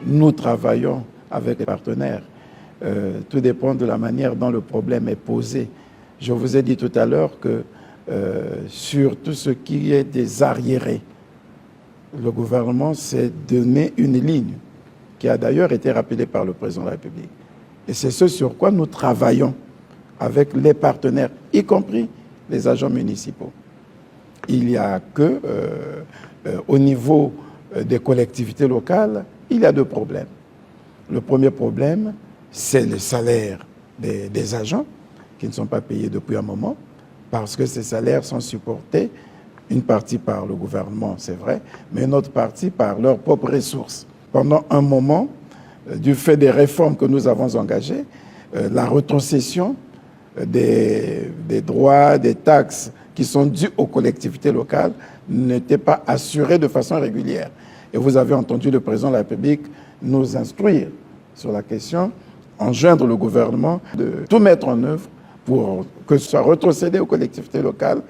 nous travaillons avec les partenaires. Tout dépend de la manière dont le problème est posé. Je vous ai dit tout à l'heure que sur tout ce qui est des arriérés, le gouvernement s'est donné une ligne qui a d'ailleurs été rappelée par le président de la République. Et c'est ce sur quoi nous travaillons avec les partenaires, y compris les agents municipaux. Il n'y a que, au niveau des collectivités locales, il y a deux problèmes. Le premier problème, c'est le salaire des agents qui ne sont pas payés depuis un moment, parce que ces salaires sont supportés, une partie par le gouvernement, c'est vrai, mais une autre partie par leurs propres ressources. Pendant un moment, du fait des réformes que nous avons engagées, la rétrocession des droits, des taxes qui sont dus aux collectivités locales n'était pas assurée de façon régulière. Et vous avez entendu le président de la République nous instruire sur la question, enjoindre le gouvernement de tout mettre en œuvre pour que ce soit retrocédé aux collectivités locales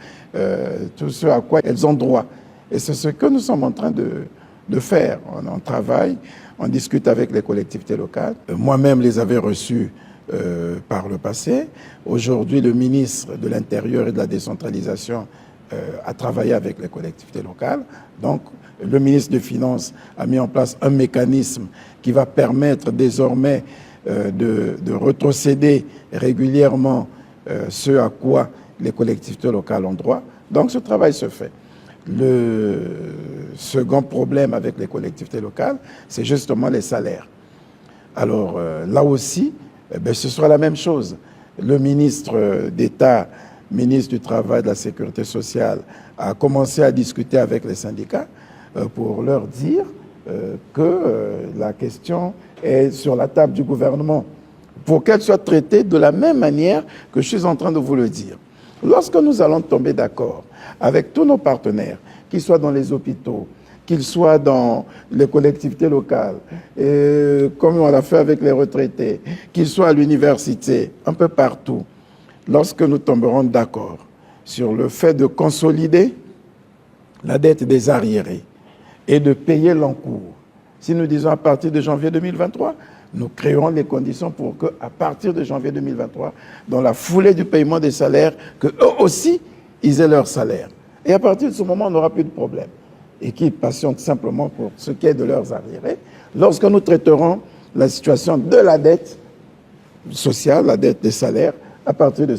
tout ce à quoi elles ont droit. Et c'est ce que nous sommes en train de faire. On travaille, on discute avec les collectivités locales. Moi-même les avais reçus par le passé. Aujourd'hui, le ministre de l'Intérieur et de la décentralisation a travaillé avec les collectivités locales. Donc, le ministre des Finances a mis en place un mécanisme qui va permettre désormais de retrocéder régulièrement ce à quoi les collectivités locales ont droit. Donc, ce travail se fait. Le second problème avec les collectivités locales, c'est justement les salaires. Alors, là aussi, ce sera la même chose. Le ministre d'État, ministre du Travail et de la Sécurité sociale, a commencé à discuter avec les syndicats pour leur dire que la question est sur la table du gouvernement pour qu'elle soit traitée de la même manière que je suis en train de vous le dire. Lorsque nous allons tomber d'accord avec tous nos partenaires, qu'ils soient dans les hôpitaux, qu'ils soient dans les collectivités locales, comme on l'a fait avec les retraités, qu'ils soient à l'université, un peu partout, lorsque nous tomberons d'accord sur le fait de consolider la dette des arriérés et de payer l'encours, si nous disons à partir de janvier 2023, nous créerons les conditions pour qu'à partir de janvier 2023, dans la foulée du paiement des salaires, qu'eux aussi, ils aient leur salaire. Et à partir de ce moment, on n'aura plus de problème. Et qu'ils patientent simplement pour ce qui est de leurs arriérés. Lorsque nous traiterons la situation de la dette sociale, la dette des salaires, à partir de